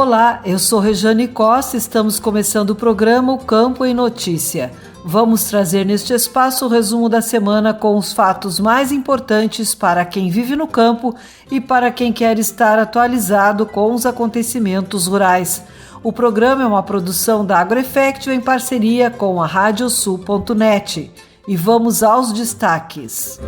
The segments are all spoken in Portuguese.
Olá, eu sou Rejane Costa, estamos começando o programa O Campo em Notícia. Vamos trazer neste espaço o resumo da semana com os fatos mais importantes para quem vive no campo e para quem quer estar atualizado com os acontecimentos rurais. O programa é uma produção da AgroEffective em parceria com a Radiosul.net. E vamos aos destaques.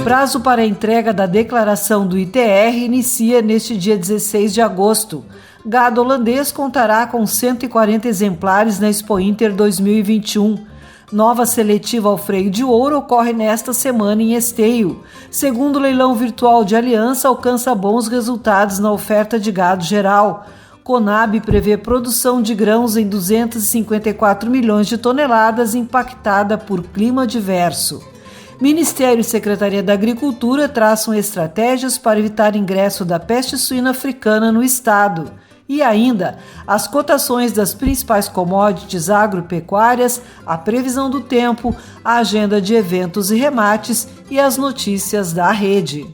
Prazo para a entrega da declaração do ITR inicia neste dia 16 de agosto. Gado holandês contará com 140 exemplares na Expo Inter 2021. Nova seletiva ao freio de ouro ocorre nesta semana em Esteio. Segundo o leilão virtual de Aliança, alcança bons resultados na oferta de gado geral. Conab prevê produção de grãos em 254 milhões de toneladas impactada por clima adverso. Ministério e Secretaria da Agricultura traçam estratégias para evitar ingresso da peste suína africana no estado. E ainda, as cotações das principais commodities agropecuárias, a previsão do tempo, a agenda de eventos e remates e as notícias da rede.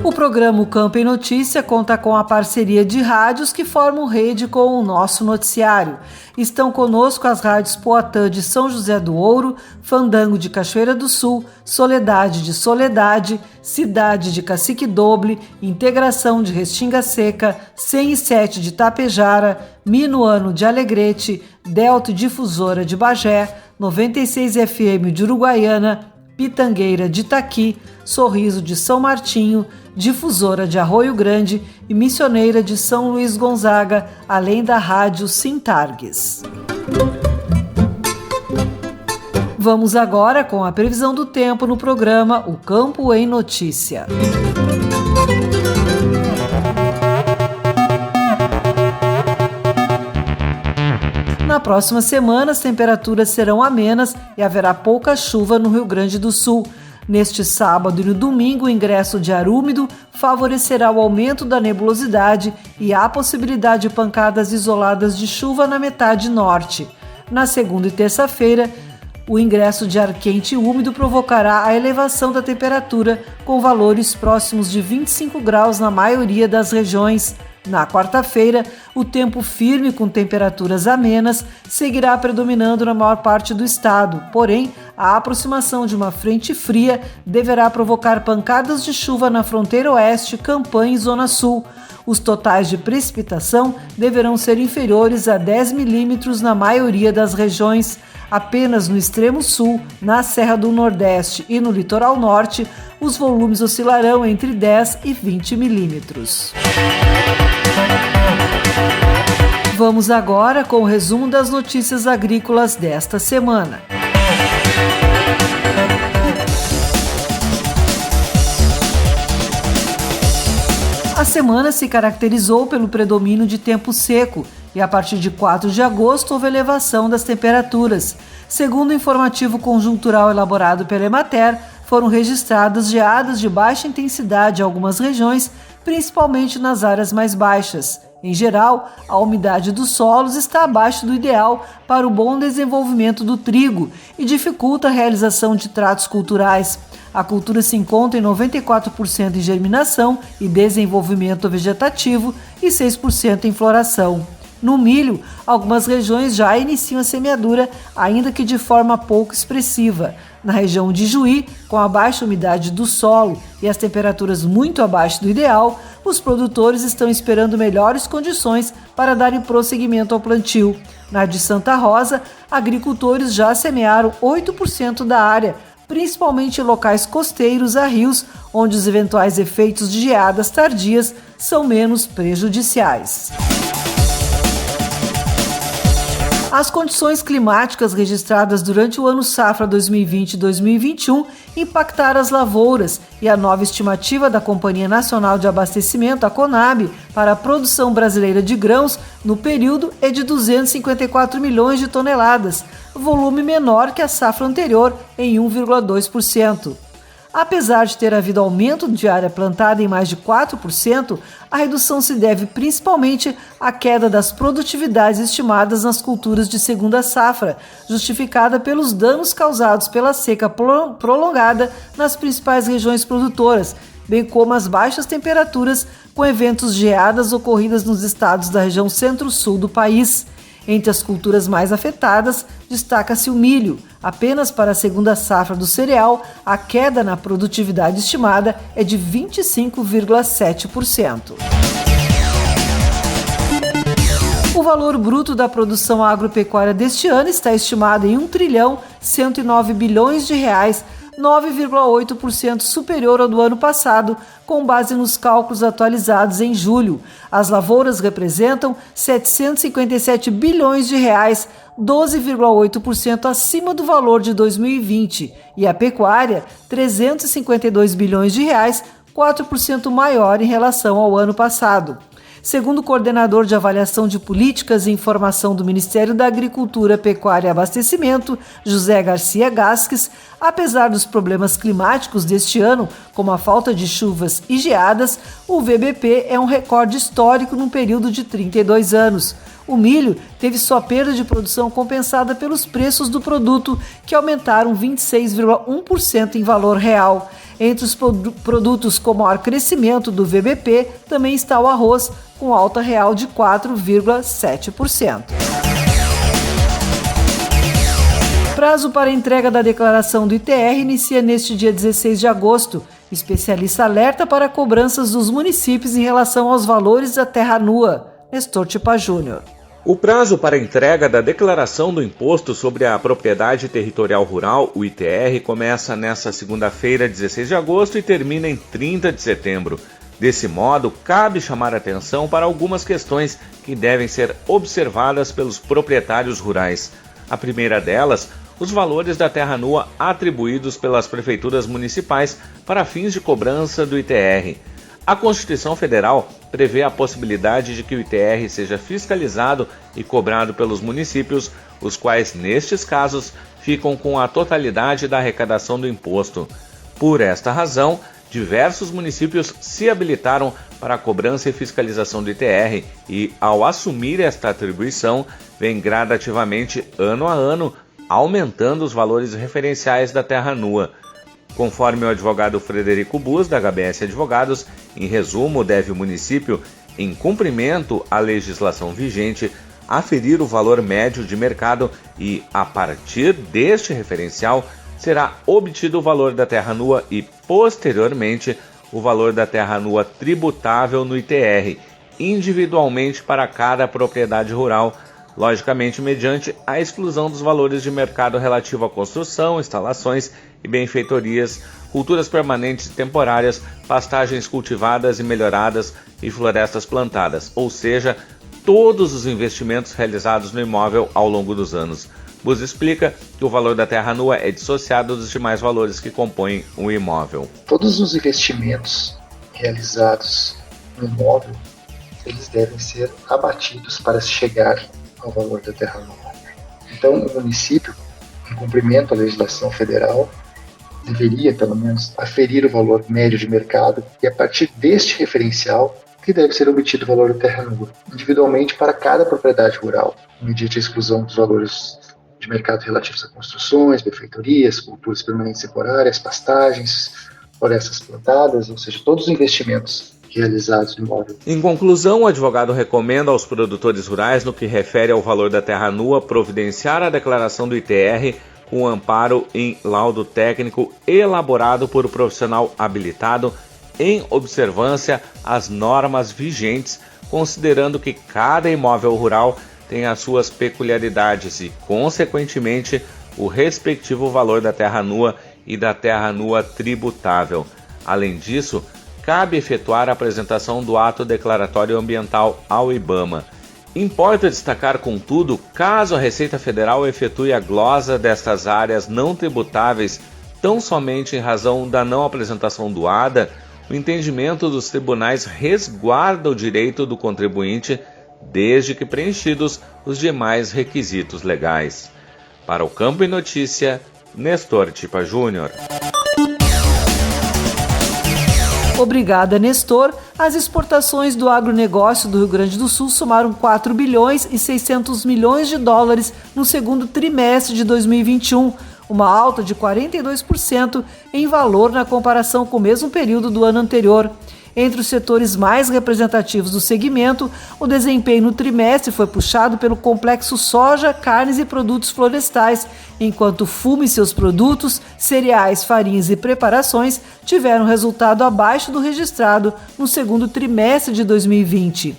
O programa O Campo em Notícia conta com a parceria de rádios que formam rede com o nosso noticiário. Estão conosco as rádios Poatã de São José do Ouro, Fandango de Cachoeira do Sul, Soledade de Soledade, Cidade de Cacique Doble, Integração de Restinga Seca, 107 de Tapejara, Minuano de Alegrete, Delta Difusora de Bagé, 96 FM de Uruguaiana, Pitangueira de Itaqui, Sorriso de São Martinho, Difusora de Arroio Grande e Missioneira de São Luís Gonzaga, além da rádio Sintargues. Vamos agora com a previsão do tempo no programa O Campo em Notícia. Na próxima semana, as temperaturas serão amenas e haverá pouca chuva no Rio Grande do Sul. Neste sábado e no domingo, o ingresso de ar úmido favorecerá o aumento da nebulosidade e a possibilidade de pancadas isoladas de chuva na metade norte. Na segunda e terça-feira, o ingresso de ar quente e úmido provocará a elevação da temperatura, com valores próximos de 25 graus na maioria das regiões. Na quarta-feira, o tempo firme com temperaturas amenas seguirá predominando na maior parte do estado, porém, a aproximação de uma frente fria deverá provocar pancadas de chuva na fronteira oeste, Campanha e Zona Sul. Os totais de precipitação deverão ser inferiores a 10 milímetros na maioria das regiões. Apenas no extremo sul, na Serra do Nordeste e no litoral norte, os volumes oscilarão entre 10 e 20 milímetros. Vamos agora com o resumo das notícias agrícolas desta semana. A semana se caracterizou pelo predomínio de tempo seco e a partir de 4 de agosto houve elevação das temperaturas. Segundo o informativo conjuntural elaborado pela Emater, foram registradas geadas de baixa intensidade em algumas regiões, principalmente nas áreas mais baixas. Em geral, a umidade dos solos está abaixo do ideal para o bom desenvolvimento do trigo e dificulta a realização de tratos culturais. A cultura se encontra em 94% em germinação e desenvolvimento vegetativo e 6% em floração. No milho, algumas regiões já iniciam a semeadura, ainda que de forma pouco expressiva. Na região de Juí, com a baixa umidade do solo e as temperaturas muito abaixo do ideal, os produtores estão esperando melhores condições para darem prosseguimento ao plantio. Na de Santa Rosa, agricultores já semearam 8% da área, principalmente em locais costeiros a rios, onde os eventuais efeitos de geadas tardias são menos prejudiciais. As condições climáticas registradas durante o ano safra 2020-2021 impactaram as lavouras e a nova estimativa da Companhia Nacional de Abastecimento, a Conab, para a produção brasileira de grãos no período é de 254 milhões de toneladas, volume menor que a safra anterior em 1,2%. Apesar de ter havido aumento de área plantada em mais de 4%, a redução se deve principalmente à queda das produtividades estimadas nas culturas de segunda safra, justificada pelos danos causados pela seca prolongada nas principais regiões produtoras, bem como as baixas temperaturas com eventos geadas ocorridas nos estados da região centro-sul do país. Entre as culturas mais afetadas, destaca-se o milho. Apenas para a segunda safra do cereal, a queda na produtividade estimada é de 25,7%. O valor bruto da produção agropecuária deste ano está estimado em R$1,109 bilhões, 9,8% superior ao do ano passado, com base nos cálculos atualizados em julho. As lavouras representam R$757 bilhões, 12,8% acima do valor de 2020, e a pecuária, R$352 bilhões, 4% maior em relação ao ano passado. Segundo o coordenador de avaliação de políticas e informação do Ministério da Agricultura, Pecuária e Abastecimento, José Garcia Gasques, apesar dos problemas climáticos deste ano, como a falta de chuvas e geadas, o VBP é um recorde histórico num período de 32 anos. O milho teve sua perda de produção compensada pelos preços do produto, que aumentaram 26,1% em valor real. Entre os produtos com maior crescimento do VBP também está o arroz, com alta real de 4,7%. Prazo para entrega da declaração do ITR inicia neste dia 16 de agosto. Especialista alerta para cobranças dos municípios em relação aos valores da terra nua. Nestor Tipa Júnior. O prazo para entrega da declaração do Imposto sobre a Propriedade Territorial Rural, o ITR, começa nesta segunda-feira, 16 de agosto, e termina em 30 de setembro. Desse modo, cabe chamar atenção para algumas questões que devem ser observadas pelos proprietários rurais. A primeira delas, os valores da terra nua atribuídos pelas prefeituras municipais para fins de cobrança do ITR. A Constituição Federal prevê a possibilidade de que o ITR seja fiscalizado e cobrado pelos municípios, os quais, nestes casos, ficam com a totalidade da arrecadação do imposto. Por esta razão, diversos municípios se habilitaram para a cobrança e fiscalização do ITR e, ao assumir esta atribuição, vem gradativamente, ano a ano, aumentando os valores referenciais da terra nua. Conforme o advogado Frederico Bus, da HBS Advogados, em resumo, deve o município, em cumprimento à legislação vigente, aferir o valor médio de mercado e, a partir deste referencial, será obtido o valor da terra nua e, posteriormente, o valor da terra nua tributável no ITR, individualmente para cada propriedade rural, logicamente mediante a exclusão dos valores de mercado relativo à construção, instalações e benfeitorias, culturas permanentes e temporárias, pastagens cultivadas e melhoradas e florestas plantadas, ou seja, todos os investimentos realizados no imóvel ao longo dos anos. Bus explica que o valor da terra nua é dissociado dos demais valores que compõem o imóvel. Todos os investimentos realizados no imóvel, eles devem ser abatidos para chegar ao valor da terra nua. Então, o município, em cumprimento à legislação federal, deveria, pelo menos, aferir o valor médio de mercado e, a partir deste referencial, que deve ser obtido o valor da terra nua, individualmente para cada propriedade rural, mediante a exclusão dos valores de mercado relativos a construções, benfeitorias, culturas permanentes temporárias, pastagens, florestas plantadas, ou seja, todos os investimentos realizados no imóvel. Em conclusão, o advogado recomenda aos produtores rurais, no que refere ao valor da terra nua, providenciar a declaração do ITR com amparo em laudo técnico elaborado por profissional habilitado em observância às normas vigentes, considerando que cada imóvel rural tem as suas peculiaridades e, consequentemente, o respectivo valor da terra nua e da terra nua tributável. Além disso, cabe efetuar a apresentação do ato declaratório ambiental ao IBAMA. Importa destacar, contudo, caso a Receita Federal efetue a glosa destas áreas não tributáveis, tão somente em razão da não apresentação do ADA, o entendimento dos tribunais resguarda o direito do contribuinte, desde que preenchidos os demais requisitos legais. Para o Campo e Notícia, Nestor Tipa Júnior. Obrigada, Nestor. As exportações do agronegócio do Rio Grande do Sul somaram 4 bilhões e 600 milhões de dólares no segundo trimestre de 2021, uma alta de 42% em valor na comparação com o mesmo período do ano anterior. Entre os setores mais representativos do segmento, o desempenho no trimestre foi puxado pelo complexo soja, carnes e produtos florestais, enquanto fumo e seus produtos, cereais, farinhas e preparações tiveram resultado abaixo do registrado no segundo trimestre de 2020.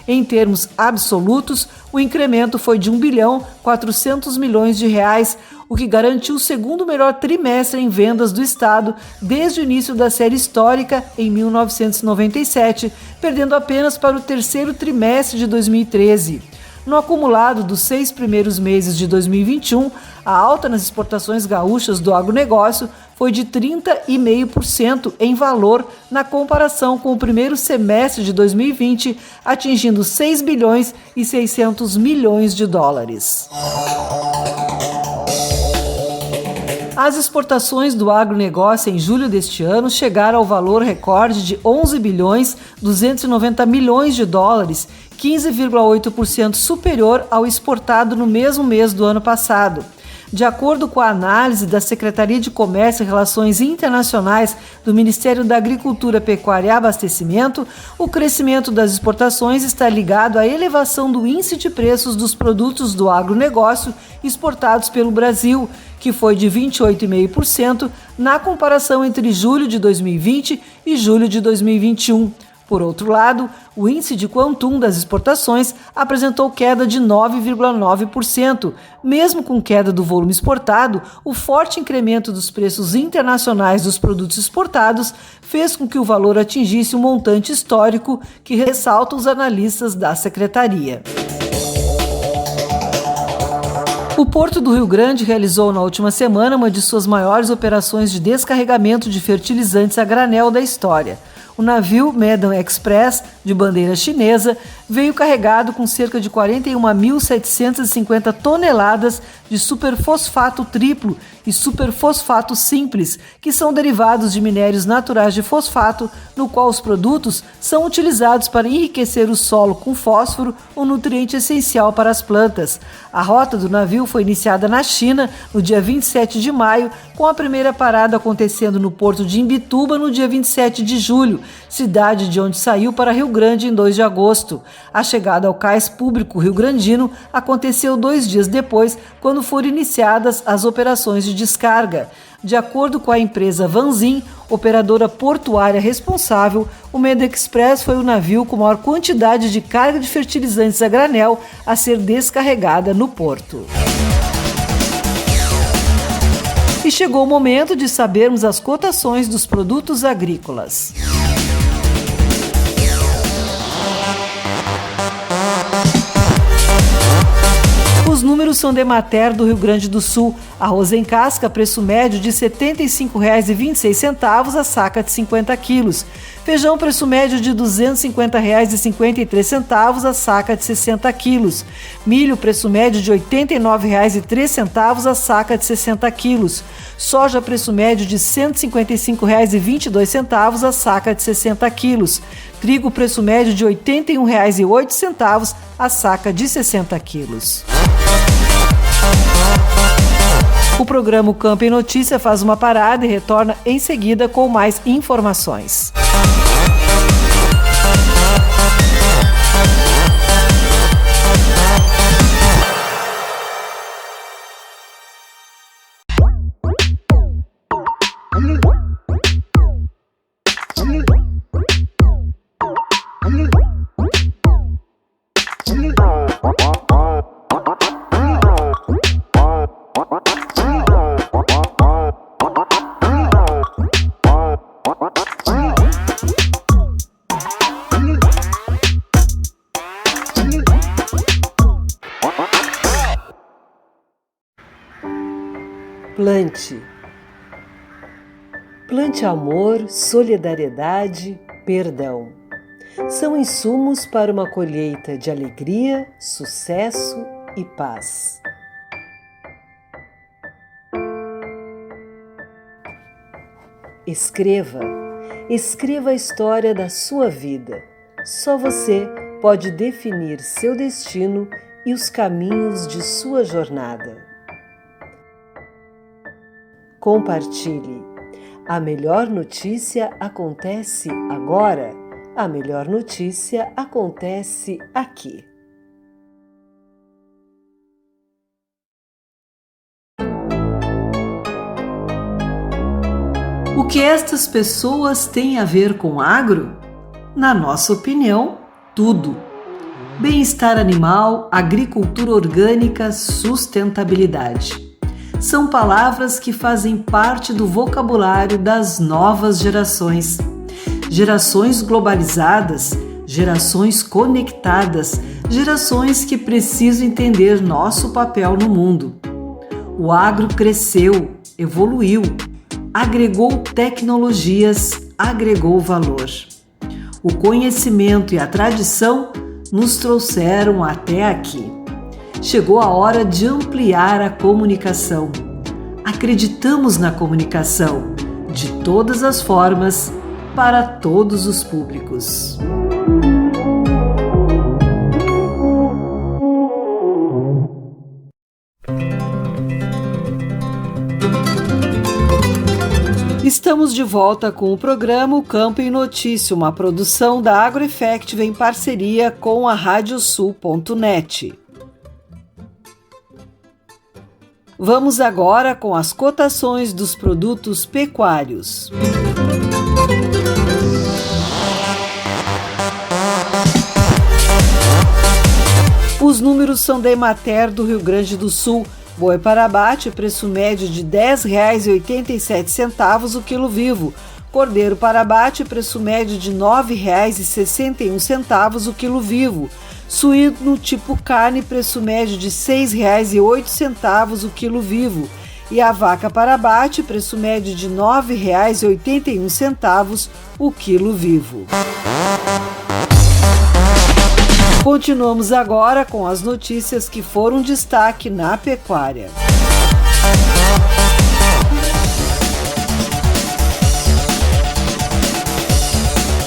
Em termos absolutos, o incremento foi de 1 bilhão 400 milhões de reais, o que garantiu o segundo melhor trimestre em vendas do estado desde o início da série histórica em 1997, perdendo apenas para o terceiro trimestre de 2013. No acumulado dos 6 primeiros meses de 2021, a alta nas exportações gaúchas do agronegócio foi de 30,5% em valor na comparação com o primeiro semestre de 2020, atingindo 6 bilhões e 600 milhões de dólares. As exportações do agronegócio em julho deste ano chegaram ao valor recorde de 11 bilhões 290 milhões de dólares, 15,8% superior ao exportado no mesmo mês do ano passado. De acordo com a análise da Secretaria de Comércio e Relações Internacionais do Ministério da Agricultura, Pecuária e Abastecimento, o crescimento das exportações está ligado à elevação do índice de preços dos produtos do agronegócio exportados pelo Brasil, que foi de 28,5% na comparação entre julho de 2020 e julho de 2021. Por outro lado, o índice de Quantum das exportações apresentou queda de 9,9%. Mesmo com queda do volume exportado, o forte incremento dos preços internacionais dos produtos exportados fez com que o valor atingisse um montante histórico que ressaltam os analistas da Secretaria. O Porto do Rio Grande realizou na última semana uma de suas maiores operações de descarregamento de fertilizantes a granel da história. O navio Medan Express, de bandeira chinesa, veio carregado com cerca de 41.750 toneladas de superfosfato triplo e superfosfato simples, que são derivados de minérios naturais de fosfato, no qual os produtos são utilizados para enriquecer o solo com fósforo, um nutriente essencial para as plantas. A rota do navio foi iniciada na China no dia 27 de maio, com a primeira parada acontecendo no porto de Imbituba no dia 27 de julho, cidade de onde saiu para Rio Grande em 2 de agosto. A chegada ao cais público rio-grandino aconteceu 2 dias depois, quando foram iniciadas as operações de descarga. De acordo com a empresa Vanzin, operadora portuária responsável, o Medan Express foi o navio com maior quantidade de carga de fertilizantes a granel a ser descarregada no porto. E chegou o momento de sabermos as cotações dos produtos agrícolas. Os números são da Emater do Rio Grande do Sul. Arroz em casca, preço médio de R$ 75,26 a saca de 50 quilos. Feijão, preço médio de R$ 250,53 a saca de 60 quilos. Milho, preço médio de R$ 89,03 a saca de 60 quilos. Soja, preço médio de R$ 155,22 a saca de 60 quilos. Trigo, preço médio de R$ 81,08 a saca de 60 quilos. O programa Campo em Notícia faz uma parada e retorna em seguida com mais informações. Plante. Plante amor, solidariedade, perdão. São insumos para uma colheita de alegria, sucesso e paz. Escreva. Escreva a história da sua vida. Só você pode definir seu destino e os caminhos de sua jornada. Compartilhe. A melhor notícia acontece agora. A melhor notícia acontece aqui. O que estas pessoas têm a ver com agro? Na nossa opinião, tudo. Bem-estar animal, agricultura orgânica, sustentabilidade. São palavras que fazem parte do vocabulário das novas gerações. Gerações globalizadas, gerações conectadas, gerações que precisam entender nosso papel no mundo. O agro cresceu, evoluiu, agregou tecnologias, agregou valor. O conhecimento e a tradição nos trouxeram até aqui. Chegou a hora de ampliar a comunicação. Acreditamos na comunicação, de todas as formas, para todos os públicos. Estamos de volta com o programa O Campo em Notícia, uma produção da AgroEffective em parceria com a Radiosul.net. Vamos agora com as cotações dos produtos pecuários. Os números são da Emater do Rio Grande do Sul. Boi para abate, preço médio de R$ 10,87 o quilo vivo. Cordeiro para abate, preço médio de R$ 9,61 o quilo vivo. Suíno tipo carne, preço médio de R$ 6,08 o quilo vivo. E a vaca para abate, preço médio de R$ 9,81 o quilo vivo. Continuamos agora com as notícias que foram destaque na pecuária.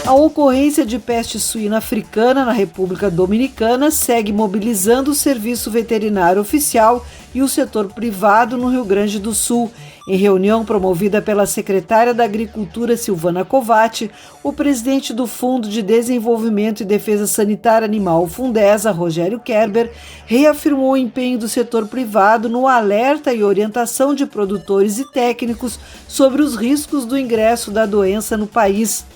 A ocorrência de peste suína africana na República Dominicana segue mobilizando o Serviço Veterinário Oficial e o setor privado no Rio Grande do Sul. Em reunião promovida pela secretária da Agricultura, Silvana Covatti, o presidente do Fundo de Desenvolvimento e Defesa Sanitária Animal, Fundesa, Rogério Kerber, reafirmou o empenho do setor privado no alerta e orientação de produtores e técnicos sobre os riscos do ingresso da doença no país.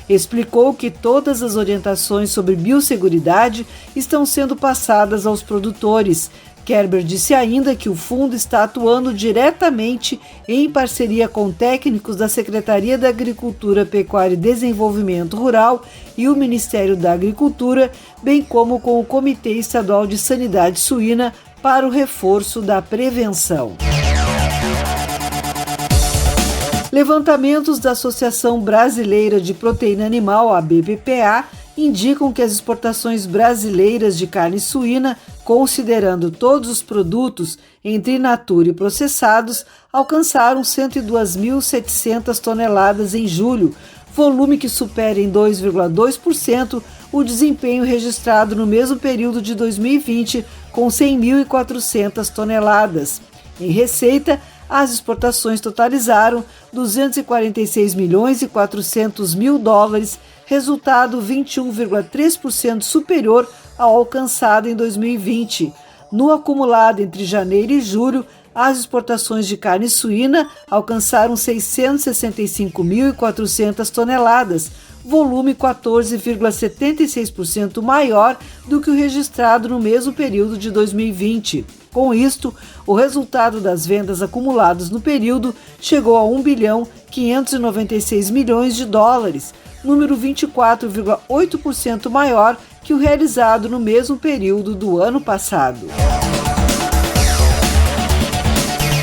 Explicou que todas as orientações sobre biosseguridade estão sendo passadas aos produtores. Kerber disse ainda que o fundo está atuando diretamente em parceria com técnicos da Secretaria da Agricultura, Pecuária e Desenvolvimento Rural e o Ministério da Agricultura, bem como com o Comitê Estadual de Sanidade Suína para o reforço da prevenção. Levantamentos da Associação Brasileira de Proteína Animal, a BPPA, indicam que as exportações brasileiras de carne suína, considerando todos os produtos entre in natura e processados, alcançaram 102.700 toneladas em julho, volume que supera em 2,2% o desempenho registrado no mesmo período de 2020, com 100.400 toneladas. Em receita, as exportações totalizaram 246.400 mil dólares, resultado 21,3% superior ao alcançado em 2020. No acumulado entre janeiro e julho, as exportações de carne suína alcançaram 665.400 toneladas, volume 14,76% maior do que o registrado no mesmo período de 2020. Com isto, o resultado das vendas acumuladas no período chegou a 1.596 milhões de dólares, número 24,8% maior que o realizado no mesmo período do ano passado.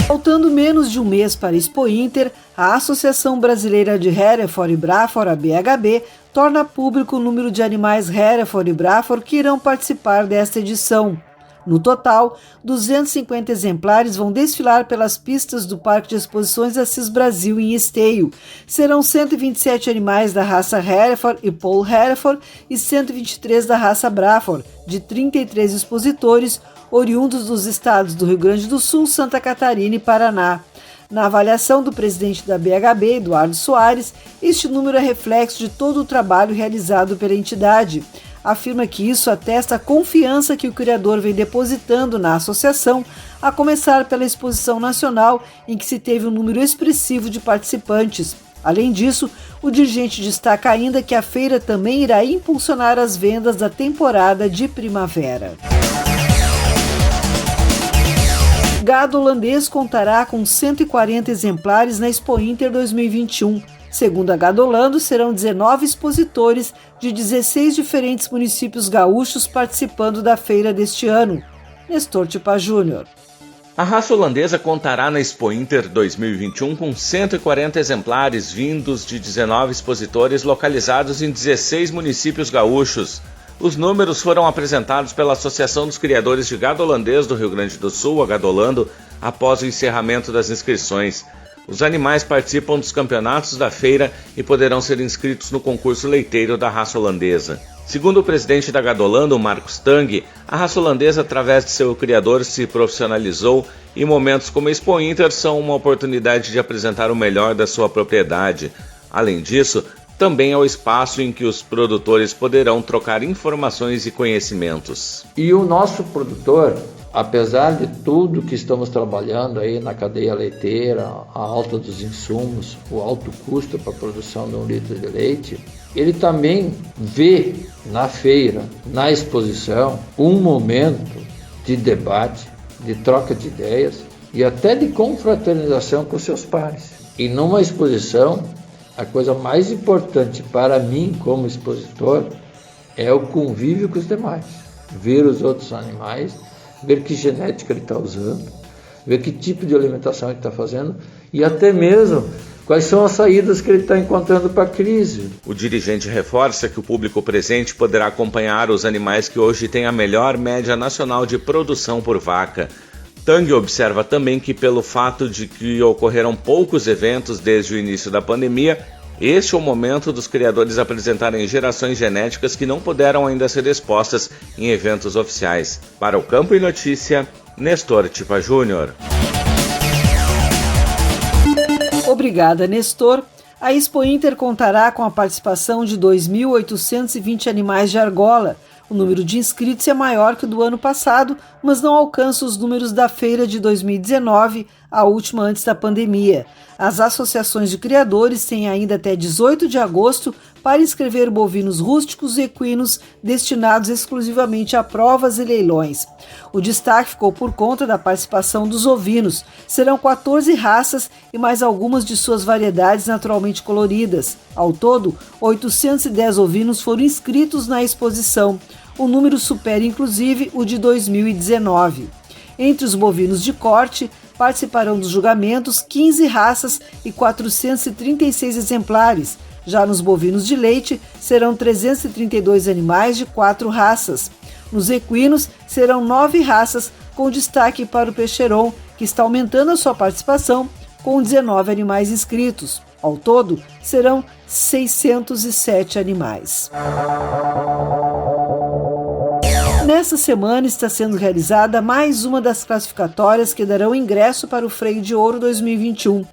Faltando menos de um mês para a Expo Inter, a Associação Brasileira de Hereford e Braford, a BHB, torna público o número de animais Hereford e Braford que irão participar desta edição. No total, 250 exemplares vão desfilar pelas pistas do Parque de Exposições Assis Brasil em Esteio. Serão 127 animais da raça Hereford e Paul Hereford e 123 da raça Braford, de 33 expositores, oriundos dos estados do Rio Grande do Sul, Santa Catarina e Paraná. Na avaliação do presidente da BHB, Eduardo Soares, este número é reflexo de todo o trabalho realizado pela entidade. Afirma que isso atesta a confiança que o criador vem depositando na associação, a começar pela exposição nacional, em que se teve um número expressivo de participantes. Além disso, o dirigente destaca ainda que a feira também irá impulsionar as vendas da temporada de primavera. Gado holandês contará com 140 exemplares na Expo Inter 2021. Segundo a Gado Holando, serão 19 expositores de 16 diferentes municípios gaúchos participando da feira deste ano. Nestor Tipa Júnior. A raça holandesa contará na Expo Inter 2021 com 140 exemplares vindos de 19 expositores localizados em 16 municípios gaúchos. Os números foram apresentados pela Associação dos Criadores de Gado Holandês do Rio Grande do Sul, a Gado Holando, após o encerramento das inscrições. Os animais participam dos campeonatos da feira e poderão ser inscritos no concurso leiteiro da raça holandesa. Segundo o presidente da Gado Holando, Marcos Tang, a raça holandesa, através de seu criador, se profissionalizou e momentos como a Expo Inter são uma oportunidade de apresentar o melhor da sua propriedade. Além disso, também é o espaço em que os produtores poderão trocar informações e conhecimentos. E o nosso produtor, apesar de tudo que estamos trabalhando aí na cadeia leiteira, a alta dos insumos, o alto custo para a produção de 1 litro de leite, ele também vê na feira, na exposição, um momento de debate, de troca de ideias e até de confraternização com seus pares. E numa exposição, a coisa mais importante para mim como expositor é o convívio com os demais. Ver os outros animais, ver que genética ele está usando, ver que tipo de alimentação ele está fazendo e até mesmo quais são as saídas que ele está encontrando para a crise. O dirigente reforça que o público presente poderá acompanhar os animais que hoje têm a melhor média nacional de produção por vaca. Tang observa também que, pelo fato de que ocorreram poucos eventos desde o início da pandemia, este é o momento dos criadores apresentarem gerações genéticas que não puderam ainda ser expostas em eventos oficiais. Para o Campo e Notícia, Nestor Tipa Júnior. Obrigada, Nestor. A Expo Inter contará com a participação de 2.820 animais de argola. O número de inscritos é maior que o do ano passado, mas não alcança os números da feira de 2019, a última antes da pandemia. As associações de criadores têm ainda até 18 de agosto para inscrever bovinos rústicos e equinos destinados exclusivamente a provas e leilões. O destaque ficou por conta da participação dos ovinos. Serão 14 raças e mais algumas de suas variedades naturalmente coloridas. Ao todo, 810 ovinos foram inscritos na exposição. O número supera inclusive o de 2019. Entre os bovinos de corte, participarão dos julgamentos 15 raças e 436 exemplares. Já nos bovinos de leite, serão 332 animais de 4 raças. Nos equinos, serão 9 raças, com destaque para o Percheron, que está aumentando a sua participação, com 19 animais inscritos. Ao todo, serão 607 animais. Nessa semana está sendo realizada mais uma das classificatórias que darão ingresso para o Freio de Ouro 2021.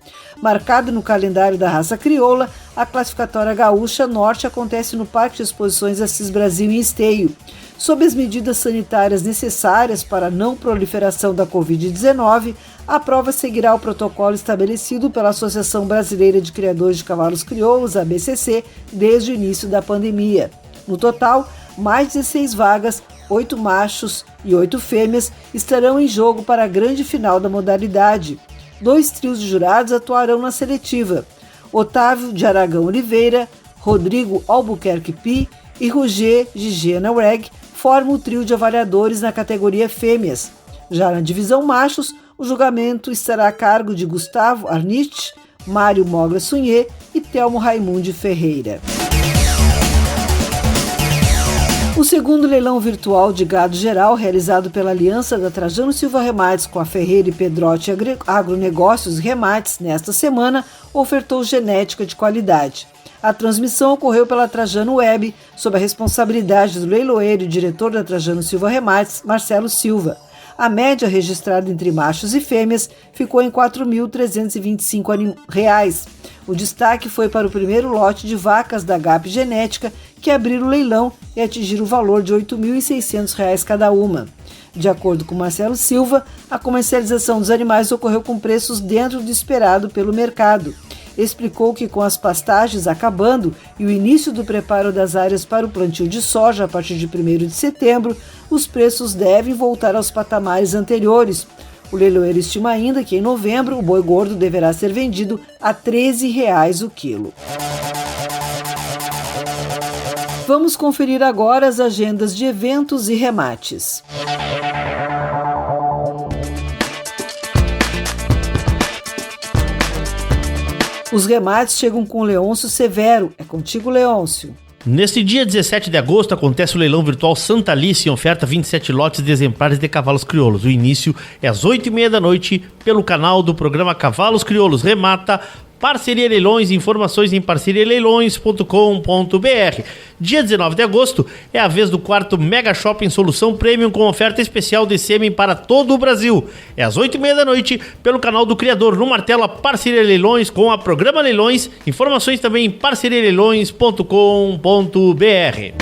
Marcado no calendário da raça crioula, a classificatória gaúcha norte acontece no Parque de Exposições Assis Brasil em Esteio. Sob as medidas sanitárias necessárias para a não proliferação da Covid-19, a prova seguirá o protocolo estabelecido pela Associação Brasileira de Criadores de Cavalos Crioulos, ABCC, desde o início da pandemia. No total, mais de 16 vagas, 8 machos e 8 fêmeas estarão em jogo para a grande final da modalidade. 2 trios de jurados atuarão na seletiva. Otávio de Aragão Oliveira, Rodrigo Albuquerque Pi e Roger Gigena Reg formam o trio de avaliadores na categoria fêmeas. Já na divisão machos, o julgamento estará a cargo de Gustavo Arnich, Mário Mogra Sunhê e Telmo Raimundi Ferreira. O segundo leilão virtual de gado geral, realizado pela aliança da Trajano Silva Remates com a Ferreira e Pedrotti Agronegócios Remates, nesta semana, ofertou genética de qualidade. A transmissão ocorreu pela Trajano Web, sob a responsabilidade do leiloeiro e diretor da Trajano Silva Remates, Marcelo Silva. A média registrada entre machos e fêmeas ficou em R$ 4.325. O destaque foi para o primeiro lote de vacas da GAP Genética, que abriram o leilão e atingiram o valor de R$ 8.600 cada uma. De acordo com Marcelo Silva, a comercialização dos animais ocorreu com preços dentro do esperado pelo mercado. Explicou que com as pastagens acabando e o início do preparo das áreas para o plantio de soja a partir de 1º de setembro, os preços devem voltar aos patamares anteriores. O leiloeiro estima ainda que em novembro o boi gordo deverá ser vendido a R$ 13 o quilo. Vamos conferir agora as agendas de eventos e remates. Os remates chegam com Leôncio Severo. É contigo, Leôncio. Neste dia 17 de agosto acontece o leilão virtual Santa Alice, em oferta 27 lotes de exemplares de cavalos crioulos. O início é às 8h30 da noite pelo canal do programa Cavalos Crioulos. Remata Parceria Leilões, informações em parcerialeilões.com.br. Dia 19 de agosto é a vez do quarto Mega Shopping Solução Premium com oferta especial de sêmen para todo o Brasil. É às 8h30 da noite pelo canal do Criador no Martela Parceria Leilões com a Programa Leilões. Informações também em parcerialeilões.com.br.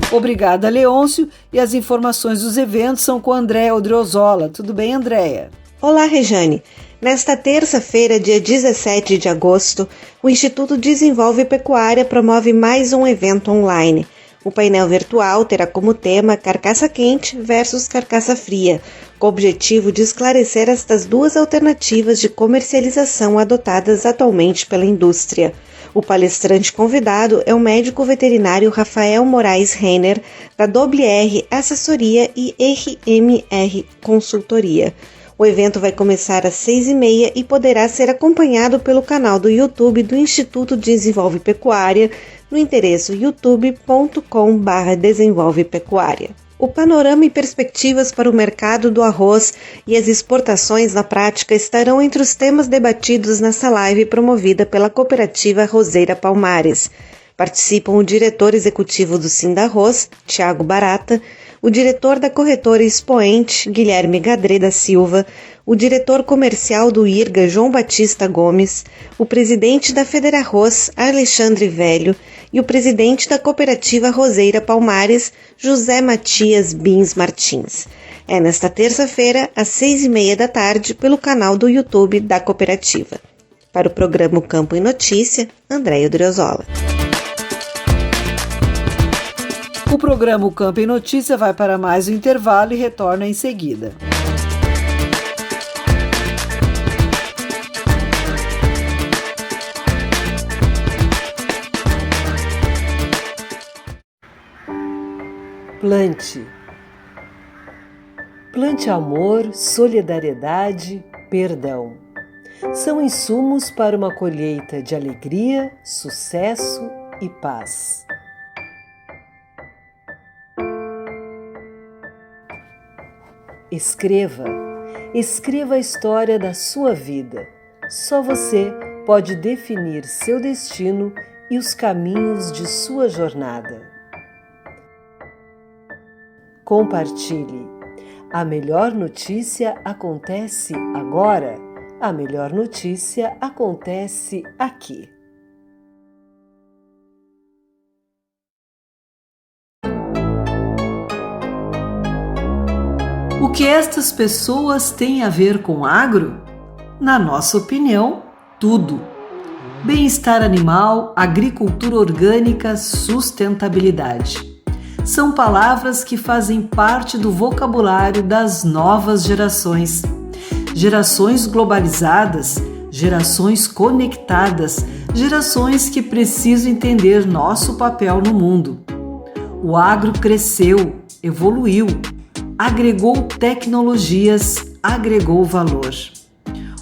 Obrigada, Leôncio. E as informações dos eventos são com Andréia Odriozola. Tudo bem, Andréia? Olá, Rejane. Nesta terça-feira, dia 17 de agosto, o Instituto Desenvolve Pecuária promove mais um evento online. O painel virtual terá como tema Carcaça Quente versus Carcaça Fria, com o objetivo de esclarecer estas duas alternativas de comercialização adotadas atualmente pela indústria. O palestrante convidado é o médico veterinário Rafael Moraes Renner, da WR Assessoria e RMR Consultoria. O evento vai começar às 6h30 e poderá ser acompanhado pelo canal do YouTube do Instituto Desenvolve Pecuária, no endereço youtube.com/desenvolvepecuária. O panorama e perspectivas para o mercado do arroz e as exportações na prática estarão entre os temas debatidos nessa live promovida pela cooperativa Roseira Palmares. Participam o diretor executivo do Sindarroz, Thiago Barata, o diretor da corretora Expoente, Guilherme Gadré da Silva, o diretor comercial do IRGA, João Batista Gomes, o presidente da Federarroz, Alexandre Velho, e o presidente da cooperativa Roseira Palmares, José Matias Bins Martins. É nesta terça-feira, às 6h30 da tarde, pelo canal do YouTube da cooperativa. Para o programa Campo em Notícia, Andréia Odriozola. O programa Campo em Notícia vai para mais um intervalo e retorna em seguida. Plante. Plante amor, solidariedade, perdão. São insumos para uma colheita de alegria, sucesso e paz. Escreva a história da sua vida. Só você pode definir seu destino e os caminhos de sua jornada. Compartilhe. A melhor notícia acontece agora. A melhor notícia acontece aqui. O que estas pessoas têm a ver com agro? Na nossa opinião, tudo. Bem-estar animal, agricultura orgânica, sustentabilidade. São palavras que fazem parte do vocabulário das novas gerações. Gerações globalizadas, gerações conectadas, gerações que precisam entender nosso papel no mundo. O agro cresceu, evoluiu, agregou tecnologias, agregou valor.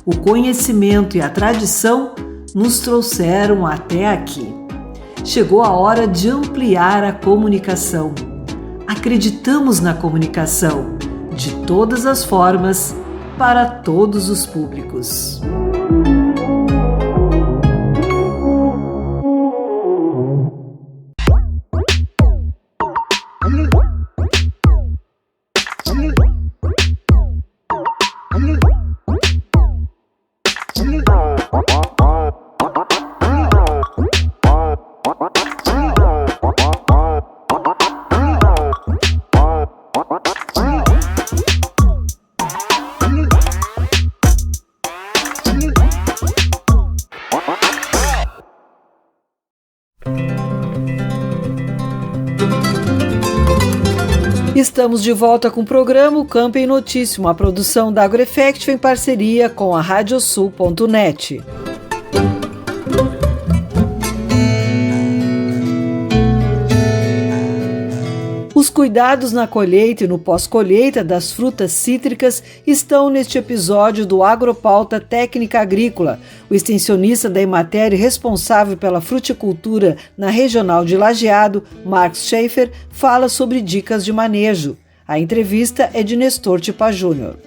O conhecimento e a tradição nos trouxeram até aqui. Chegou a hora de ampliar a comunicação. Acreditamos na comunicação, de todas as formas, para todos os públicos. Estamos de volta com o programa O Campo em Notícia, uma produção da AgroEffect em parceria com a Radiosul.net. Os cuidados na colheita e no pós-colheita das frutas cítricas estão neste episódio do Agropauta Técnica Agrícola. O extensionista da Emater responsável pela fruticultura na Regional de Lajeado, Marcos Schaefer, fala sobre dicas de manejo. A entrevista é de Nestor Tipa Júnior.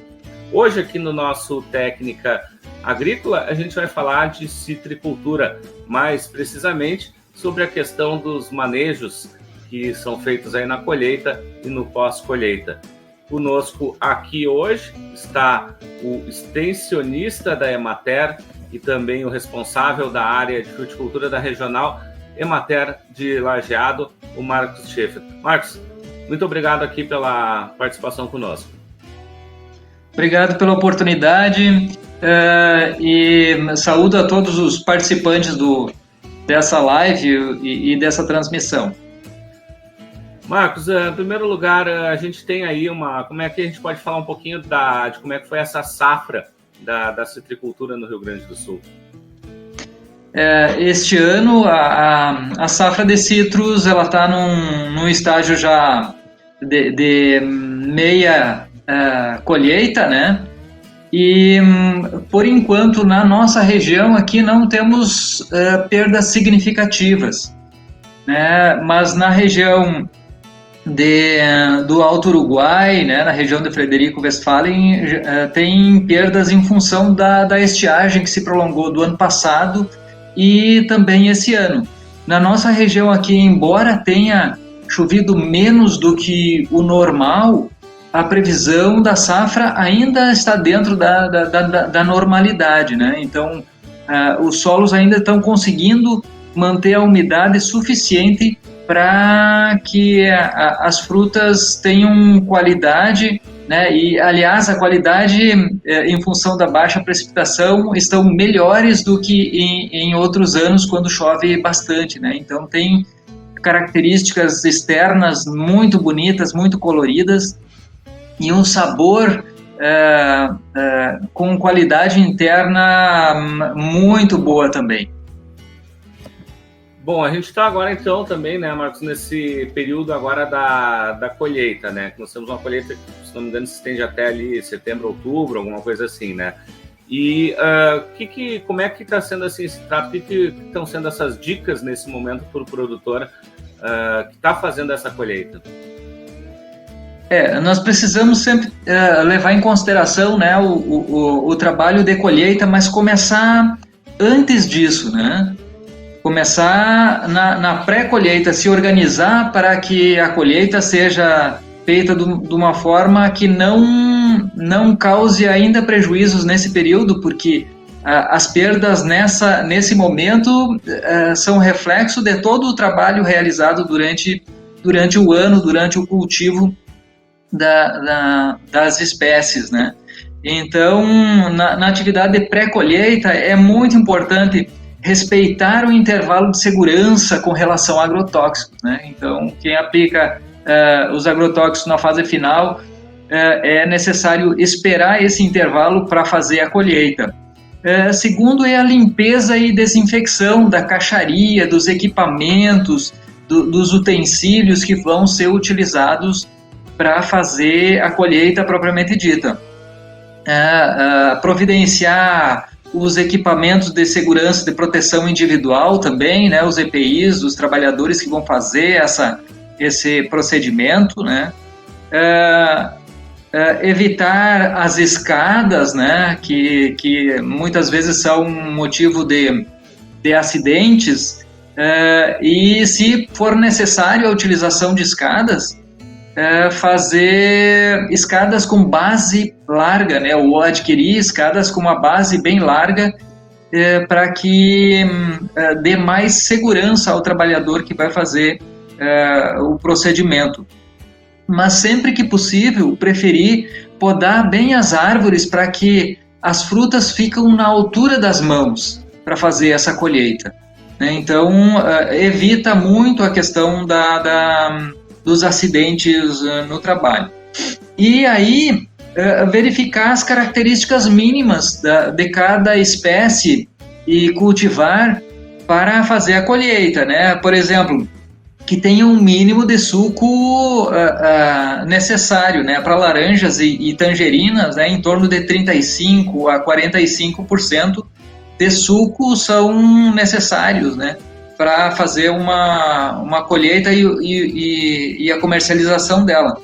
Hoje aqui no nosso Técnica Agrícola a gente vai falar de citricultura, mais precisamente sobre a questão dos manejos que são feitos aí na colheita e no pós-colheita. Conosco aqui hoje está o extensionista da Emater e também o responsável da área de fruticultura da Regional Emater de Lajeado, o Marcos Schaefer. Marcos, muito obrigado aqui pela participação conosco. Obrigado pela oportunidade e saúdo a todos os participantes dessa live e dessa transmissão. Marcos, em primeiro lugar, a gente tem aí como é que a gente pode falar um pouquinho de como é que foi essa safra da citricultura no Rio Grande do Sul? Este ano, a safra de citros, ela está num estágio já de meia colheita, né? E, por enquanto, na nossa região aqui não temos perdas significativas, né? Mas na região do Alto Uruguai, né, na região de Frederico Westphalen, tem perdas em função da estiagem que se prolongou do ano passado e também esse ano. Na nossa região aqui, embora tenha chovido menos do que o normal, a previsão da safra ainda está dentro da normalidade, né? Então, os solos ainda estão conseguindo manter a umidade suficiente para que as frutas tenham qualidade, né? E, aliás, a qualidade, em função da baixa precipitação, estão melhores do que em outros anos, quando chove bastante, né? Então, tem características externas muito bonitas, muito coloridas, e um sabor com qualidade interna muito boa também. Bom, a gente está agora então também, né, Marcos, nesse período agora da colheita, né? Nós temos uma colheita que, se não me engano, se estende até ali setembro, outubro, alguma coisa assim, né? E como é que está sendo assim esse trato? O que estão sendo essas dicas nesse momento para o produtor que está fazendo essa colheita? Nós precisamos sempre levar em consideração, né, o trabalho de colheita, mas começar antes disso, né? Começar na pré-colheita, se organizar para que a colheita seja feita de uma forma que não cause ainda prejuízos nesse período, porque as perdas nesse momento são reflexo de todo o trabalho realizado durante o ano, durante o cultivo das espécies, né? Então, na atividade de pré-colheita é muito importante respeitar o intervalo de segurança com relação a agrotóxicos, né? Então, quem aplica os agrotóxicos na fase final, é necessário esperar esse intervalo para fazer a colheita. Segundo é a limpeza e desinfecção da caixaria, dos equipamentos, dos utensílios que vão ser utilizados para fazer a colheita propriamente dita. Providenciar os equipamentos de segurança, de proteção individual também, né, os EPIs, os trabalhadores que vão fazer esse procedimento, né, evitar as escadas, né, que muitas vezes são motivo de acidentes, e se for necessário a utilização de escadas, fazer escadas com base larga, né, ou adquirir escadas com uma base bem larga, para que dê mais segurança ao trabalhador que vai fazer o procedimento. Mas sempre que possível, preferir podar bem as árvores para que as frutas ficam na altura das mãos para fazer essa colheita, né? Então, evita muito a questão dos acidentes no trabalho. E aí, verificar as características mínimas de cada espécie e cultivar para fazer a colheita, né? Por exemplo, que tenha um mínimo de suco necessário, né? Para laranjas e tangerinas, né? Em torno de 35% a 45% de suco são necessários, né? Para fazer uma colheita e a comercialização dela.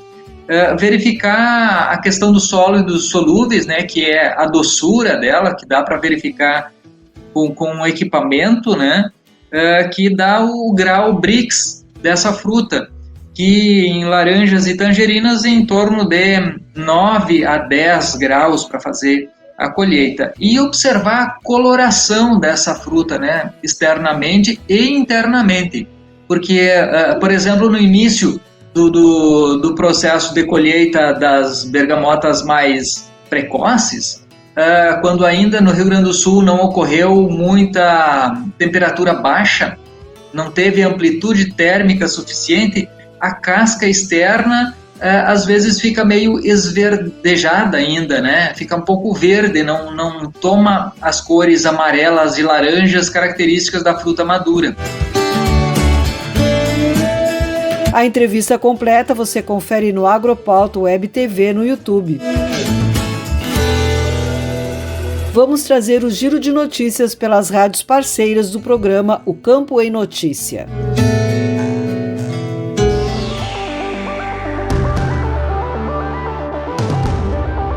Verificar a questão do solo e dos solúveis, né, que é a doçura dela, que dá para verificar com um equipamento, né, que dá o grau Brix dessa fruta, que em laranjas e tangerinas em torno de 9 a 10 graus para fazer a colheita, e observar a coloração dessa fruta, né, externamente e internamente, porque, por exemplo, no início do processo de colheita das bergamotas mais precoces, quando ainda no Rio Grande do Sul não ocorreu muita temperatura baixa, não teve amplitude térmica suficiente, a casca externa às vezes fica meio esverdejada ainda, né? Fica um pouco verde, não toma as cores amarelas e laranjas características da fruta madura. A entrevista completa você confere no Agropauta Web TV no YouTube. Vamos trazer o giro de notícias pelas rádios parceiras do programa O Campo em Notícia.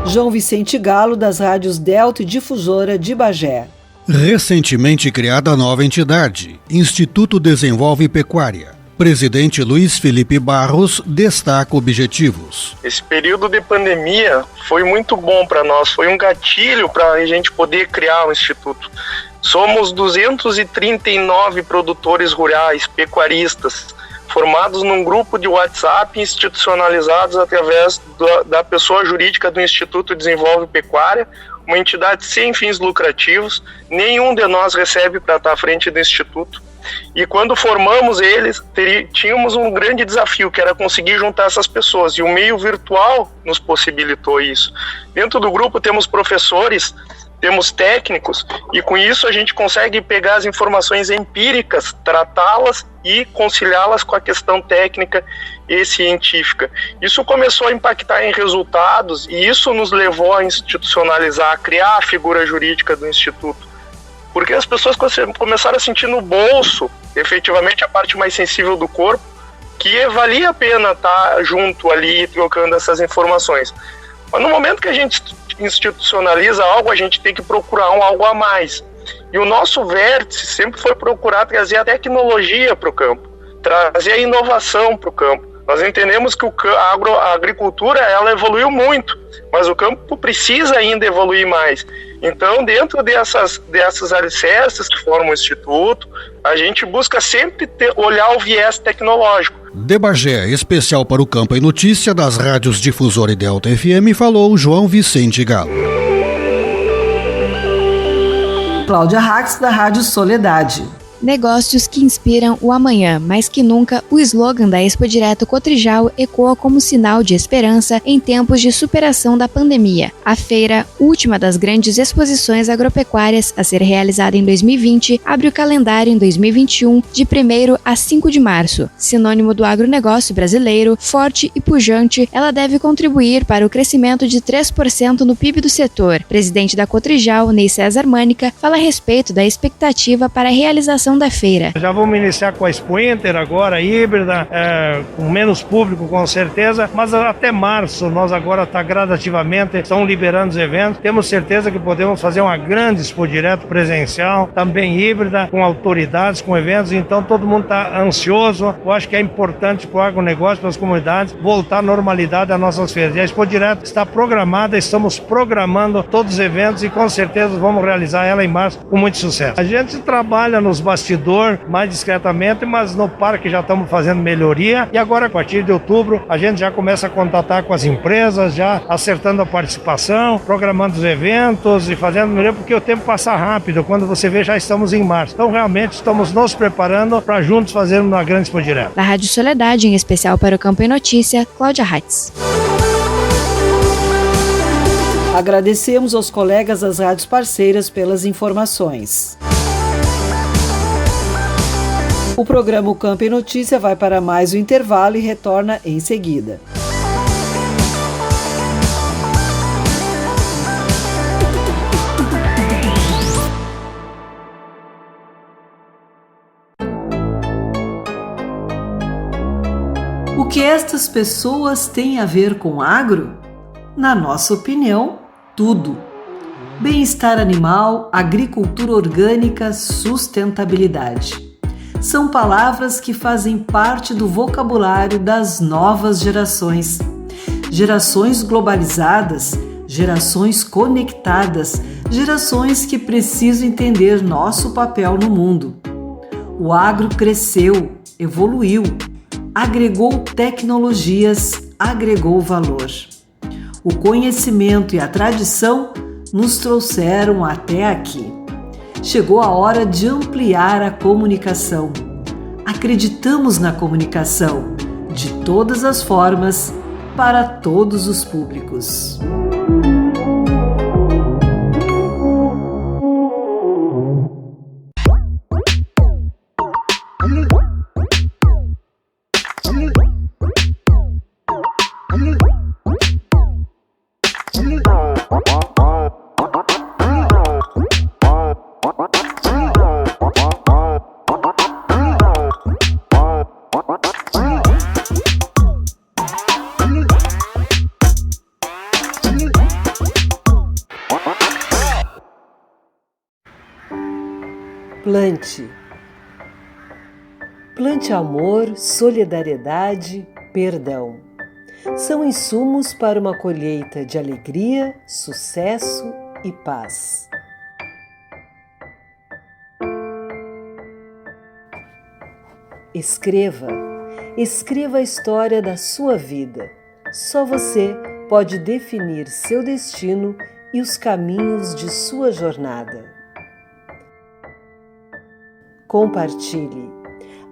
João Vicente Galo, das rádios Delta e Difusora de Bagé. Recentemente criada nova entidade, Instituto Desenvolve Pecuária. Presidente Luiz Felipe Barros destaca objetivos. Esse período de pandemia foi muito bom para nós, foi um gatilho para a gente poder criar o Instituto. Somos 239 produtores rurais, pecuaristas, formados num grupo de WhatsApp institucionalizados através da pessoa jurídica do Instituto Desenvolve Pecuária, uma entidade sem fins lucrativos. Nenhum de nós recebe para estar à frente do Instituto. E quando formamos eles, tínhamos um grande desafio, que era conseguir juntar essas pessoas, e o meio virtual nos possibilitou isso. Dentro do grupo temos professores, temos técnicos, e com isso a gente consegue pegar as informações empíricas, tratá-las e conciliá-las com a questão técnica e científica. Isso começou a impactar em resultados, e isso nos levou a institucionalizar, a criar a figura jurídica do Instituto. Porque as pessoas começaram a sentir no bolso, efetivamente, a parte mais sensível do corpo, que valia a pena estar junto ali, trocando essas informações. Mas no momento que a gente institucionaliza algo, a gente tem que procurar algo a mais. E o nosso vértice sempre foi procurar trazer a tecnologia para o campo, trazer a inovação para o campo. Nós entendemos que a agricultura ela evoluiu muito, mas o campo precisa ainda evoluir mais. Então, dentro dessas alicerces que formam o Instituto, a gente busca sempre olhar o viés tecnológico. De Bagé, especial para o Campo em Notícia das rádios Difusora e Delta FM, falou João Vicente Galo. Cláudia Rax, da Rádio Soledade. Negócios que inspiram o amanhã, mais que nunca, o slogan da Expo Direto Cotrijal ecoa como sinal de esperança em tempos de superação da pandemia. A feira, última das grandes exposições agropecuárias a ser realizada em 2020, abre o calendário em 2021 de 1º a 5 de março. Sinônimo do agronegócio brasileiro, forte e pujante, ela deve contribuir para o crescimento de 3% no PIB do setor. Presidente da Cotrijal, Ney César Mânica, fala a respeito da expectativa para a realização da feira. Já vamos iniciar com a Expo Inter agora, híbrida, com menos público com certeza, mas até março nós agora gradativamente estão liberando os eventos. Temos certeza que podemos fazer uma grande Expo Direto presencial, também híbrida, com autoridades, com eventos, então todo mundo está ansioso. Eu acho que é importante para o agronegócio, para as comunidades, voltar à normalidade das nossas feiras. E a Expo Direto está programada, estamos programando todos os eventos e com certeza vamos realizar ela em março com muito sucesso. A gente trabalha nos bastidores mais discretamente, mas no parque já estamos fazendo melhoria e agora a partir de outubro a gente já começa a contatar com as empresas, já acertando a participação, programando os eventos e fazendo melhor, porque o tempo passa rápido, quando você vê já estamos em março. Então realmente estamos nos preparando para juntos fazermos uma grande Expo Direto. Da Rádio Soledade, em especial para o Campo e Notícia, Cláudia Hatz. Agradecemos aos colegas das rádios parceiras pelas informações. O programa O Campo e Notícia vai para mais um intervalo e retorna em seguida. O que estas pessoas têm a ver com agro? Na nossa opinião, tudo. Bem-estar animal, agricultura orgânica, sustentabilidade. São palavras que fazem parte do vocabulário das novas gerações. Gerações globalizadas, gerações conectadas, gerações que precisam entender nosso papel no mundo. O agro cresceu, evoluiu, agregou tecnologias, agregou valor. O conhecimento e a tradição nos trouxeram até aqui. Chegou a hora de ampliar a comunicação. Acreditamos na comunicação, de todas as formas, para todos os públicos. Plante. Plante amor, solidariedade, perdão. São insumos para uma colheita de alegria, sucesso e paz. Escreva. Escreva a história da sua vida. Só você pode definir seu destino e os caminhos de sua jornada. Compartilhe.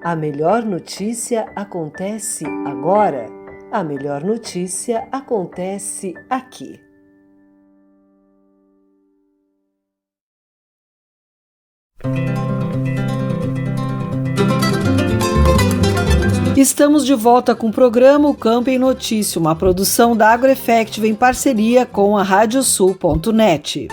A melhor notícia acontece agora. A melhor notícia acontece aqui. Estamos de volta com o programa O Campo em Notícia, uma produção da AgroEffective em parceria com a Radiosul.net.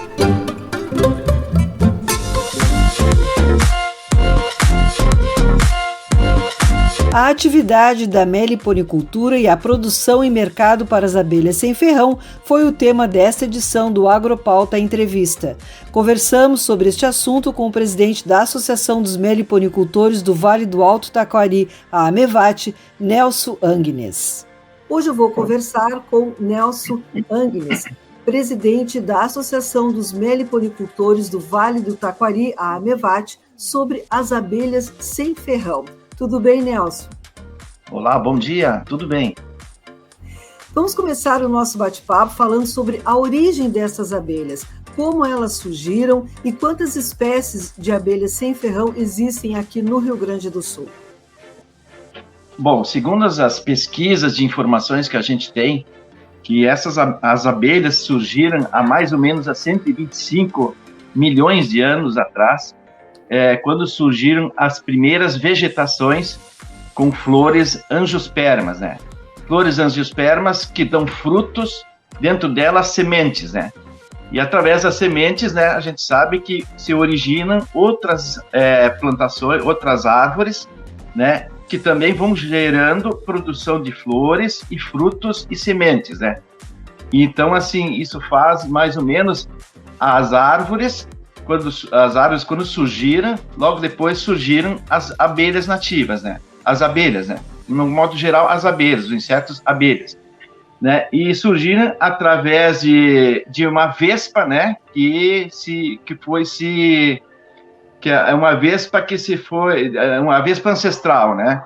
A atividade da meliponicultura e a produção em mercado para as abelhas sem ferrão foi o tema desta edição do Agropauta Entrevista. Conversamos sobre este assunto com o presidente da Associação dos Meliponicultores do Vale do Alto Taquari, a AMEVAT, Nelson Angnes. Hoje eu vou conversar com Nelson Angnes, presidente da Associação dos Meliponicultores do Vale do Taquari, a AMEVAT, sobre as abelhas sem ferrão. Tudo bem, Nelson? Olá, bom dia, tudo bem. Vamos começar o nosso bate-papo falando sobre a origem dessas abelhas, como elas surgiram e quantas espécies de abelhas sem ferrão existem aqui no Rio Grande do Sul. Bom, segundo as pesquisas de informações que a gente tem, que as abelhas surgiram há mais ou menos há 125 milhões de anos atrás, quando surgiram as primeiras vegetações com flores angiospermas, né? Flores angiospermas que dão frutos, dentro delas sementes, né? E através das sementes, né, a gente sabe que se originam outras plantações, outras árvores, né, que também vão gerando produção de flores e frutos e sementes, né? Então, assim, isso faz mais ou menos as árvores, quando surgiram, logo depois surgiram as abelhas nativas, né? As abelhas, né? No modo geral, as abelhas, os insetos abelhas, né? E surgiram através de uma vespa, né? Que é uma vespa uma vespa ancestral, né?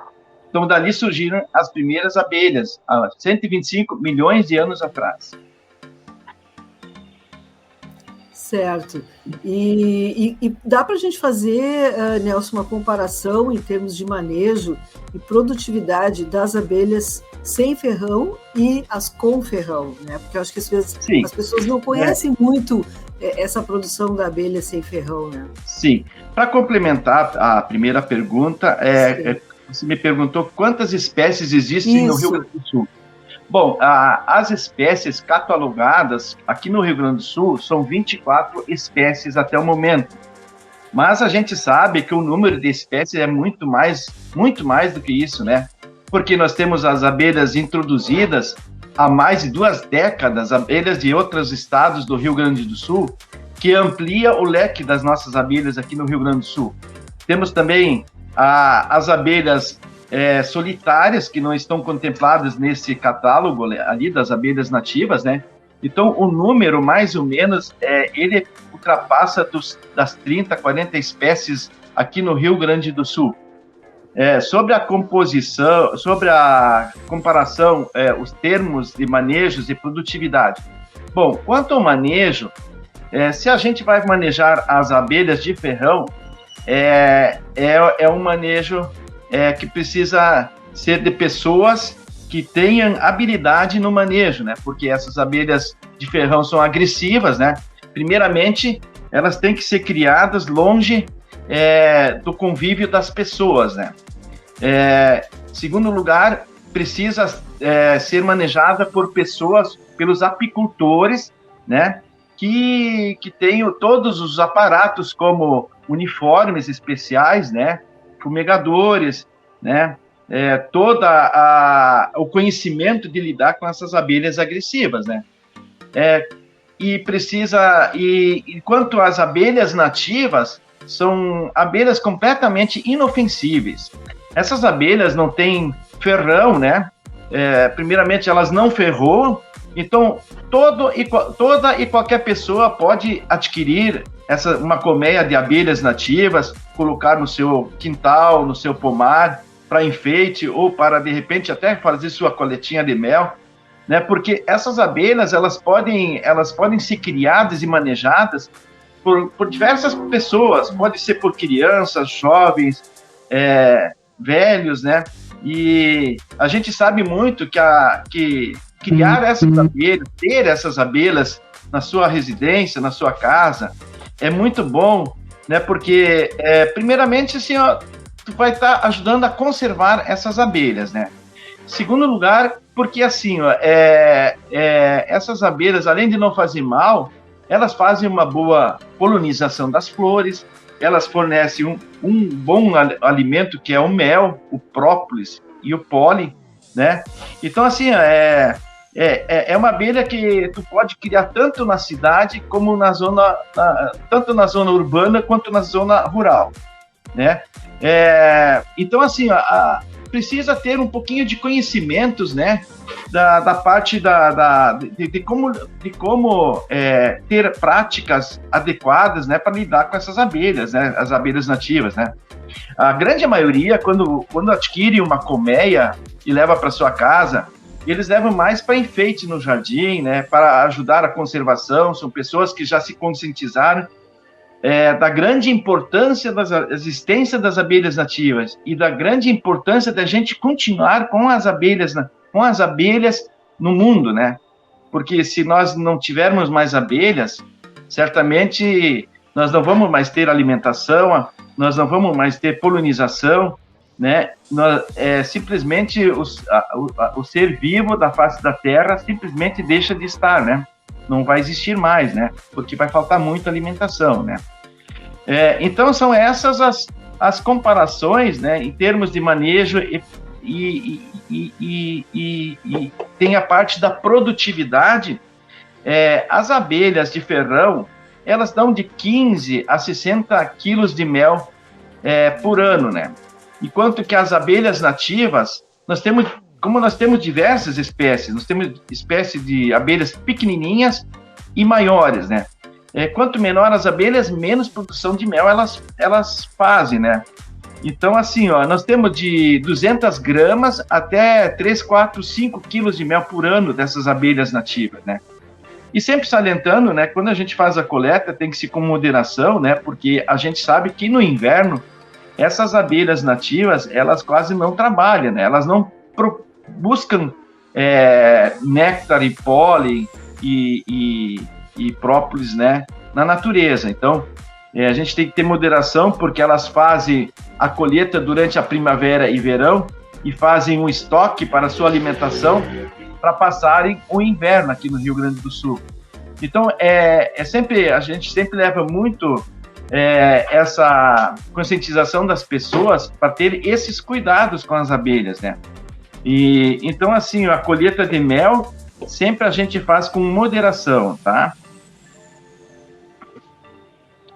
Então, dali surgiram as primeiras abelhas, há 125 milhões de anos atrás. Certo. E dá para a gente fazer, Nelson, uma comparação em termos de manejo e produtividade das abelhas sem ferrão e as com ferrão, né? Porque eu acho que às vezes as pessoas não conhecem muito essa produção da abelha sem ferrão, né? Sim. Para complementar a primeira pergunta, você me perguntou quantas espécies existem no Rio Grande do Sul. Bom, as espécies catalogadas aqui no Rio Grande do Sul são 24 espécies até o momento. Mas a gente sabe que o número de espécies é muito mais do que isso, né? Porque nós temos as abelhas introduzidas há mais de 2 décadas, abelhas de outros estados do Rio Grande do Sul, que amplia o leque das nossas abelhas aqui no Rio Grande do Sul. Temos também as abelhas solitárias, que não estão contempladas nesse catálogo ali das abelhas nativas, né? Então, o número, mais ou menos, ele ultrapassa das 30, 40 espécies aqui no Rio Grande do Sul. Sobre a composição, sobre a comparação, os termos de manejos e produtividade. Bom, quanto ao manejo, se a gente vai manejar as abelhas de ferrão, é um manejo que precisa ser de pessoas que tenham habilidade no manejo, né? Porque essas abelhas de ferrão são agressivas, né? Primeiramente, elas têm que ser criadas longe do convívio das pessoas, né? Segundo lugar, precisa ser manejada por pessoas, pelos apicultores, né? Que tenham todos os aparatos como uniformes especiais, né? Fumigadores, né? Todo o conhecimento de lidar com essas abelhas agressivas, né? E quanto às abelhas nativas, são abelhas completamente inofensíveis. Essas abelhas não têm ferrão, né? Primeiramente, elas não ferroam, então toda e qualquer pessoa pode adquirir uma colmeia de abelhas nativas, colocar no seu quintal, no seu pomar, para enfeite ou para, de repente, até fazer sua coletinha de mel, né? Porque essas abelhas, elas podem ser criadas e manejadas por diversas pessoas, pode ser por crianças, jovens, velhos, né? E a gente sabe muito que criar essas abelhas, ter essas abelhas na sua residência, na sua casa, é muito bom, né? Porque, primeiramente, assim, ó, tu vai estar ajudando a conservar essas abelhas, né? Segundo lugar, porque, assim, ó, essas abelhas, além de não fazer mal, elas fazem uma boa polinização das flores, elas fornecem um bom alimento, que é o mel, o própolis e o pólen, né? Então, assim, é uma abelha que tu pode criar tanto na cidade como tanto na zona urbana quanto na zona rural, né? Então, assim, precisa ter um pouquinho de conhecimentos, né? Da parte de como ter práticas adequadas, né, para lidar com essas abelhas, né, as abelhas nativas, né. A grande maioria, quando adquire uma colmeia e leva para sua casa, eles levam mais para enfeite no jardim, né, para ajudar a conservação. São pessoas que já se conscientizaram da grande importância da existência das abelhas nativas e da grande importância da gente continuar com as abelhas no mundo, né? Porque se nós não tivermos mais abelhas, certamente nós não vamos mais ter alimentação, nós não vamos mais ter polinização, né? Simplesmente o ser vivo da face da Terra simplesmente deixa de estar, né? Não vai existir mais, né? Porque vai faltar muita alimentação, né? Então são essas as comparações, né? Em termos de manejo e tem a parte da produtividade. As abelhas de ferrão, elas dão de 15 a 60 quilos de mel por ano, né? Enquanto que as abelhas nativas, nós temos diversas espécies, nós temos espécies de abelhas pequenininhas e maiores, né? Quanto menor as abelhas, menos produção de mel elas fazem, né? Então, assim, nós temos de 200 gramas até 3, 4, 5 quilos de mel por ano dessas abelhas nativas, né? E sempre salientando, né, quando a gente faz a coleta, tem que ser com moderação, né? Porque a gente sabe que no inverno, essas abelhas nativas, elas quase não trabalham, né? Elas não buscam néctar e pólen e própolis, né, na natureza. Então, a gente tem que ter moderação, porque elas fazem a colheita durante a primavera e verão e fazem um estoque para a sua alimentação para passarem o inverno aqui no Rio Grande do Sul. Então, a gente sempre leva muito essa conscientização das pessoas para ter esses cuidados com as abelhas, né? E então, assim, a colheita de mel sempre a gente faz com moderação, tá?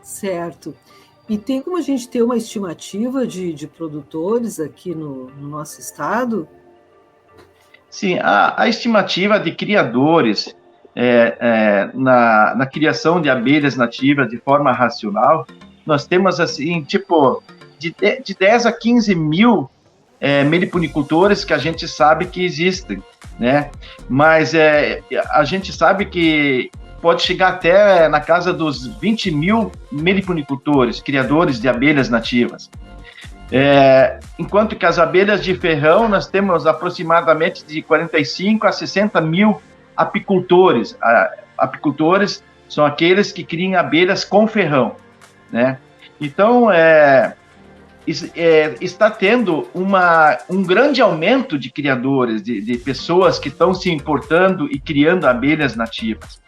Certo. E tem como a gente ter uma estimativa de produtores aqui no nosso estado? Sim, a estimativa de criadores na criação de abelhas nativas de forma racional, nós temos, assim, tipo, de 10 a 15 mil meliponicultores que a gente sabe que existem, né? Mas a gente sabe que pode chegar até na casa dos 20 mil meliponicultores, criadores de abelhas nativas. Enquanto que as abelhas de ferrão, nós temos aproximadamente de 45 a 60 mil apicultores. Apicultores são aqueles que criam abelhas com ferrão, né? Então, está tendo um grande aumento de criadores, de pessoas que estão se importando e criando abelhas nativas,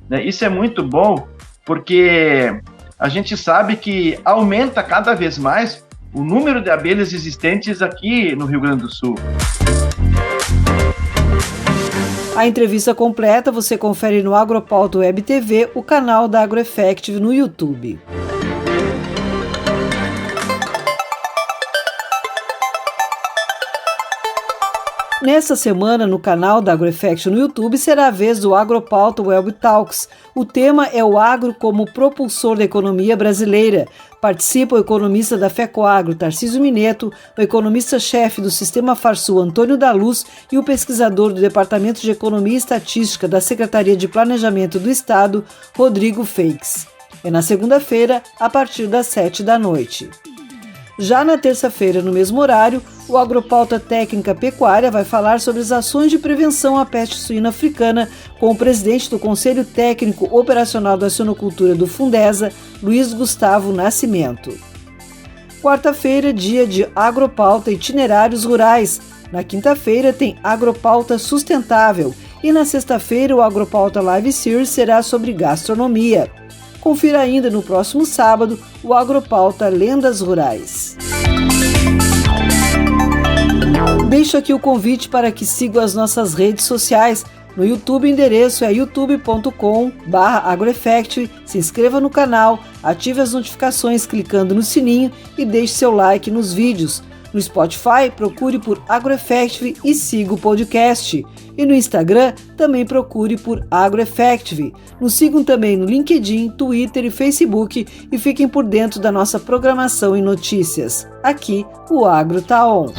né? Isso é muito bom, porque a gente sabe que aumenta cada vez mais o número de abelhas existentes aqui no Rio Grande do Sul. A entrevista completa você confere no Agropauta Web TV, o canal da AgroEffective no YouTube. Nesta semana, no canal da AgroEffective no YouTube, será a vez do Agropauta Web Talks. O tema é o agro como propulsor da economia brasileira. Participa o economista da FECOAGRO, Tarcísio Mineto, o economista-chefe do Sistema Farsul, Antônio da Luz, e o pesquisador do Departamento de Economia e Estatística da Secretaria de Planejamento do Estado, Rodrigo Feix. É na segunda-feira, a partir das 19h. Já na terça-feira, no mesmo horário, o Agropauta Técnica Pecuária vai falar sobre as ações de prevenção à peste suína africana com o presidente do Conselho Técnico Operacional da Suinocultura do Fundesa, Luiz Gustavo Nascimento. Quarta-feira, dia de Agropauta Itinerários Rurais. Na quinta-feira tem Agropauta Sustentável e na sexta-feira o Agropauta Live Series será sobre gastronomia. Confira ainda no próximo sábado o Agropauta Lendas Rurais. Deixo aqui o convite para que sigam as nossas redes sociais. No YouTube o endereço é youtube.com/agroeffective. Se inscreva no canal, ative as notificações clicando no sininho e deixe seu like nos vídeos. No Spotify, procure por AgroEffective e siga o podcast. E no Instagram, também procure por AgroEffective. Nos sigam também no LinkedIn, Twitter e Facebook e fiquem por dentro da nossa programação e notícias. Aqui, o Agro tá on.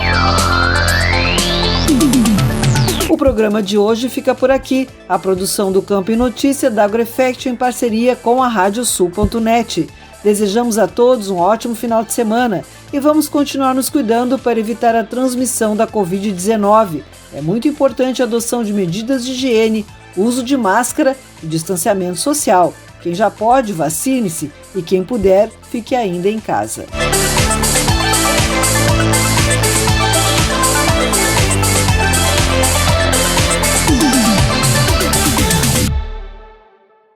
O programa de hoje fica por aqui. A produção do Campo e Notícia da AgroEffect em parceria com a Radiosul.net. Desejamos a todos um ótimo final de semana e vamos continuar nos cuidando para evitar a transmissão da Covid-19. É muito importante a adoção de medidas de higiene, uso de máscara e distanciamento social. Quem já pode, vacine-se e quem puder, fique ainda em casa.